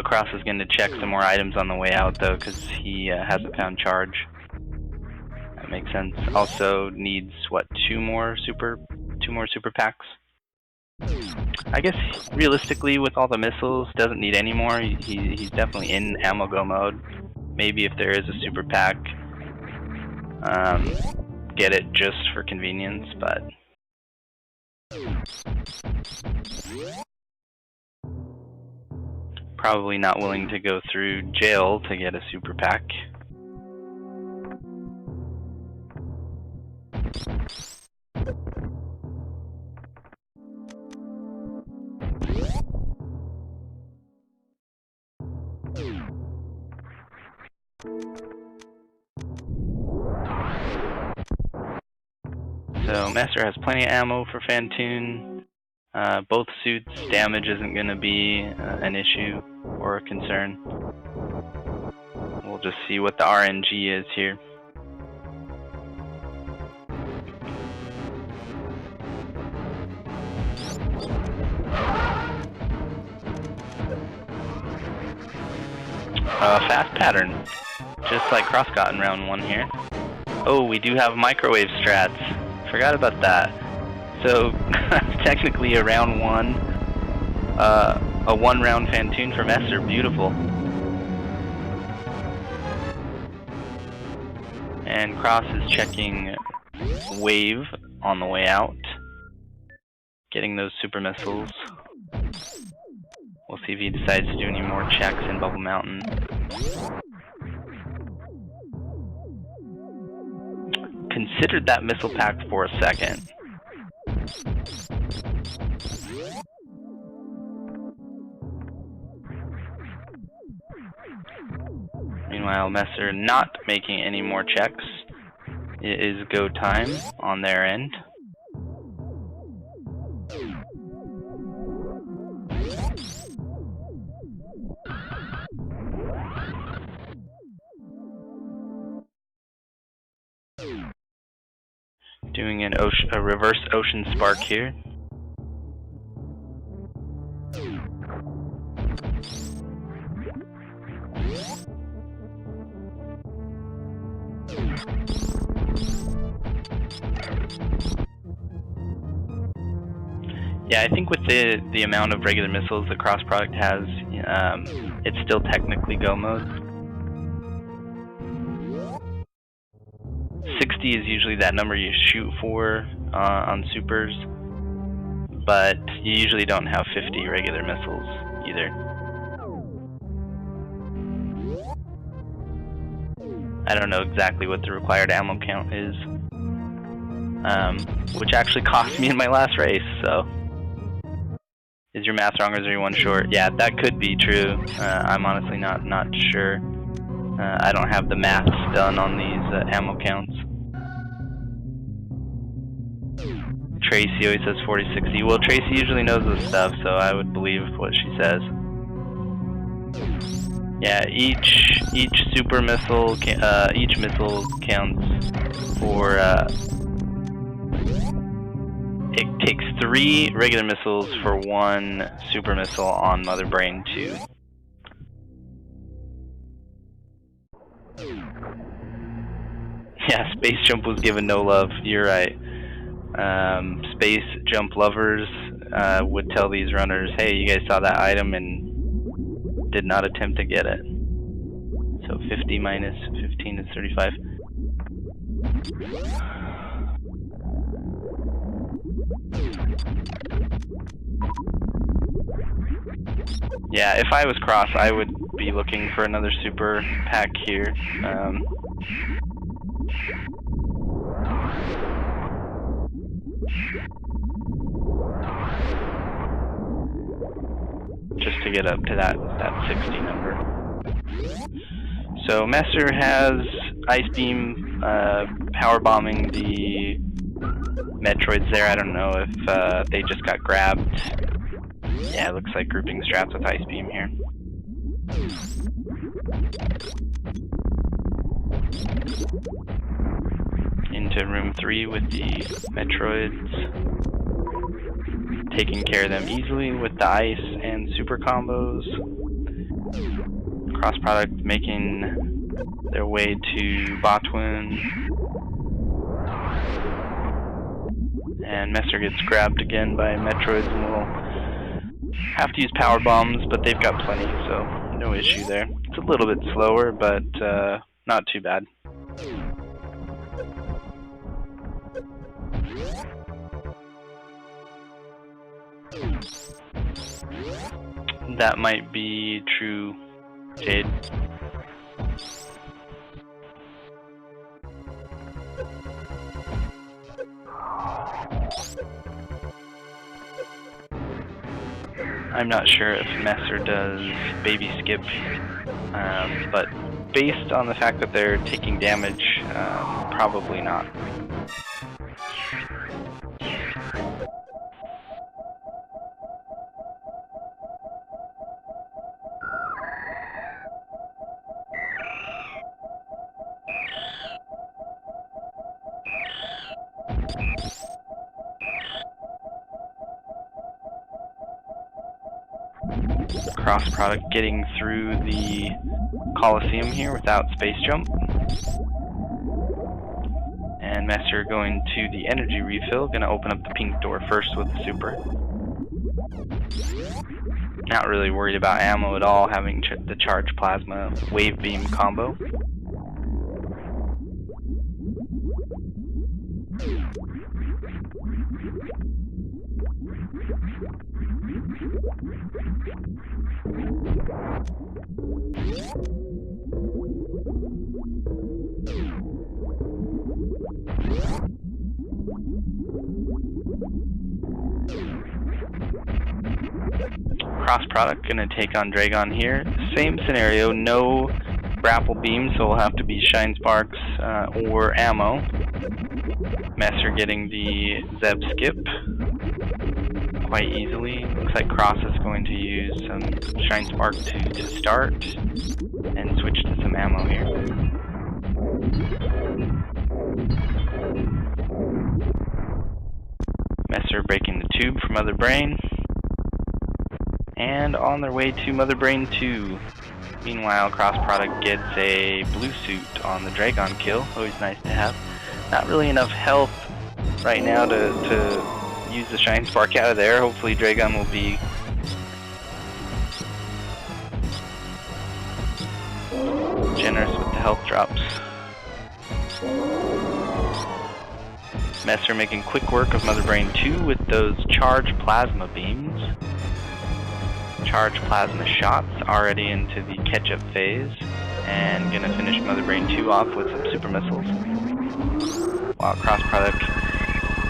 Cross is going to check some more items on the way out though, because he hasn't found charge. That makes sense. Also needs what, two more super packs. I guess realistically, with all the missiles, doesn't need any more. He's definitely in ammo go mode. Maybe if there is a super pack, get it just for convenience, but. Probably not willing to go through jail to get a super pack. So Mesyr has plenty of ammo for Fantoon. Both suits, damage isn't going to be an issue or a concern. We'll just see what the RNG is here. Fast pattern, just like Cross got in round 1 here. Oh, we do have microwave strats. Forgot about that. So technically a round 1 a one-round Fantoon for Mesyr. Beautiful. And Cross is checking Wave on the way out, getting those super missiles. We'll see if he decides to do any more checks in Bubble Mountain. Considered that missile pack for a second. Meanwhile, Mesyr not making any more checks. It is go time on their end. Doing a reverse ocean spark here. Yeah, I think with the amount of regular missiles the cross product has, it's still technically go mode. 60 is usually that number you shoot for on supers, but you usually don't have 50 regular missiles either. I don't know exactly what the required ammo count is, which actually cost me in my last race, so. Is your math wrong or is there one short? Yeah, that could be true. I'm honestly not sure. I don't have the maths done on these ammo counts. Tracy always says 40-60. Well, Tracy usually knows this stuff, so I would believe what she says. Yeah, each super missile, each missile counts for. It takes 3 regular missiles for 1 super missile on Mother Brain 2. Yeah, Space Jump was given no love. You're right. Space Jump lovers would tell these runners, hey, you guys saw that item and did not attempt to get it. So 50 minus 15 is 35. Yeah, if I was Cross, I would be looking for another super pack here. Just to get up to that 60 number. So Mesyr has Ice Beam power bombing the Metroids there. I don't know if they just got grabbed. Yeah, it looks like grouping strats with Ice Beam here. Into room 3 with the Metroids. Taking care of them easily with the ice and super combos. Cross product making their way to Botwin. And Mesyr gets grabbed again by Metroids and will have to use power bombs, but they've got plenty, so no issue there. It's a little bit slower, but not too bad. That might be true, Jade. I'm not sure if Mesyr does baby skip, but based on the fact that they're taking damage, probably not. Cross product getting through the Coliseum here without space jump. And Mesyr going to the energy refill, gonna open up the pink door first with the super. Not really worried about ammo at all, having the charged plasma wave beam combo. Cross product gonna take on Dragon here. Same scenario, no grapple beam, so we'll have to be Shine Sparks or ammo. Mesyr getting the Zeb skip quite easily. Looks like Cross is going to use some Shine Spark to start and switch to some ammo here. Mesyr breaking the tube for Mother Brain. And on their way to Mother Brain 2. Meanwhile, Cross Product gets a blue suit on the Dragon kill. Always nice to have. Not really enough health right now to use the Shine Spark out of there. Hopefully Dragon will be generous with the health drops. Mesyr making quick work of Mother Brain 2 with those charged plasma beams. Charged plasma shots already into the catch-up phase, and gonna finish Mother Brain 2 off with some super missiles, while Cross Product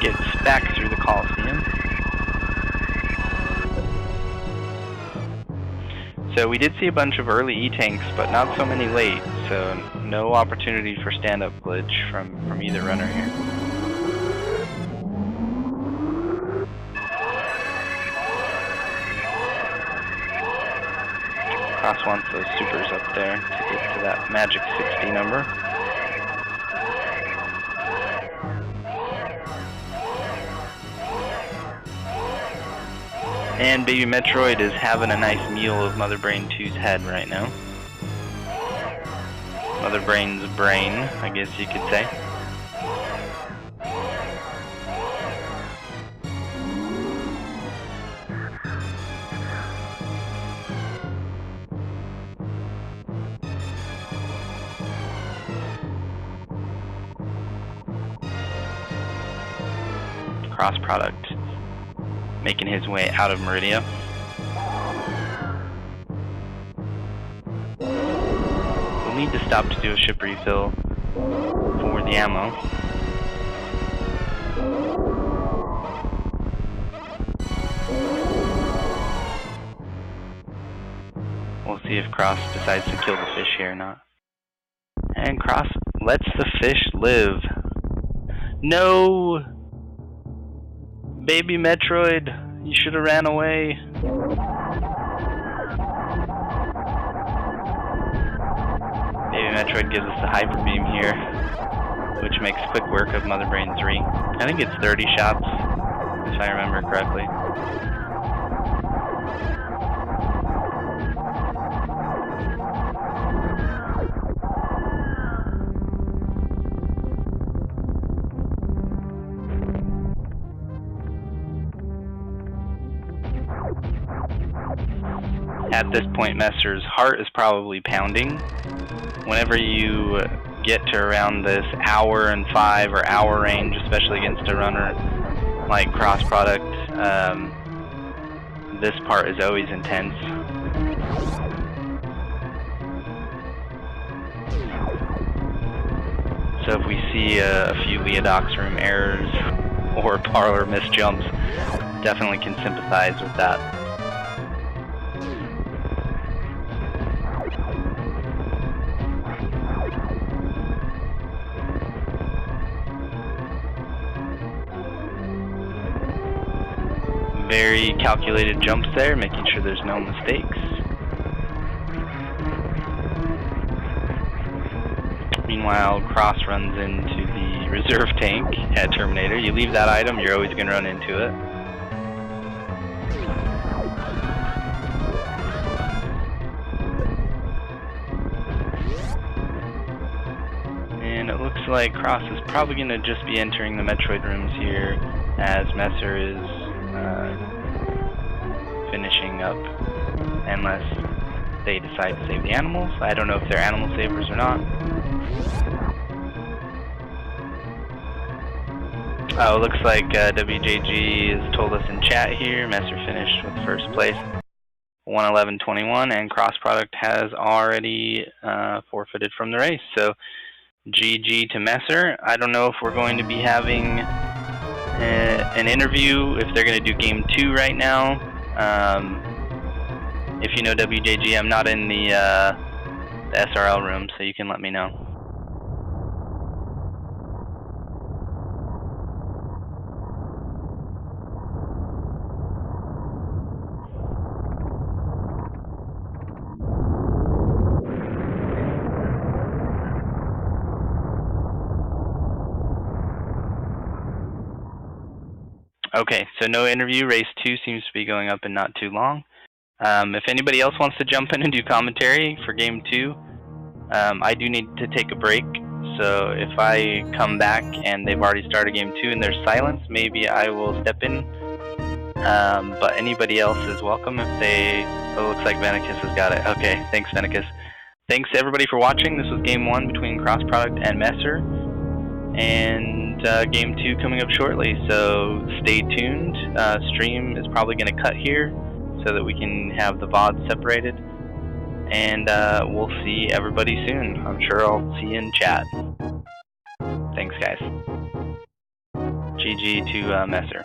gets back through the Coliseum. So we did see a bunch of early E-tanks, but not so many late, so no opportunity for stand-up glitch from either runner here. Cross wants those supers up there to get to that magic 60 number. And Baby Metroid is having a nice meal of Mother Brain 2's head right now. Mother Brain's brain, I guess you could say. Cross Product making his way out of Meridia. We'll need to stop to do a ship refill for the ammo. We'll see if Cross decides to kill the fish here or not. And Cross lets the fish live. No! Baby Metroid, you should have ran away. Baby Metroid gives us the Hyper Beam here, which makes quick work of Mother Brain 3. I think it's 30 shots, if I remember correctly. At this point, Mesyr's heart is probably pounding. Whenever you get to around this hour and 5 or hour range, especially against a runner like Cross Product, this part is always intense. So if we see a few Leodox room errors or parlor missed jumps, definitely can sympathize with that. Very calculated jumps there, making sure there's no mistakes. Meanwhile, Cross runs into the reserve tank at Terminator. You leave that item, you're always going to run into it. And it looks like Cross is probably going to just be entering the Metroid rooms here, as Mesyr is finishing up unless they decide to save the animals. I don't know if they're animal savers or not. Oh, it looks like WJG has told us in chat here, Mesyr finished with first place, 1:11:21, and crossproduct has already forfeited from the race. So GG to Mesyr. I don't know if we're going to be having an interview, if they're going to do game 2 right now. If you know WJG, I'm not in the SRL room, so you can let me know. Okay, so no interview. Race 2 seems to be going up in not too long. If anybody else wants to jump in and do commentary for game 2, I do need to take a break. So if I come back and they've already started game 2 and there's silence, maybe I will step in. But anybody else is welcome if they... Oh, it looks like Venicus has got it. Okay, thanks Venicus. Thanks everybody for watching. This was game 1 between crossproduct and Mesyr. And game 2 coming up shortly, so stay tuned. Stream is probably going to cut here so that we can have the VOD separated. And we'll see everybody soon. I'm sure I'll see you in chat. Thanks, guys. GG to Mesyr.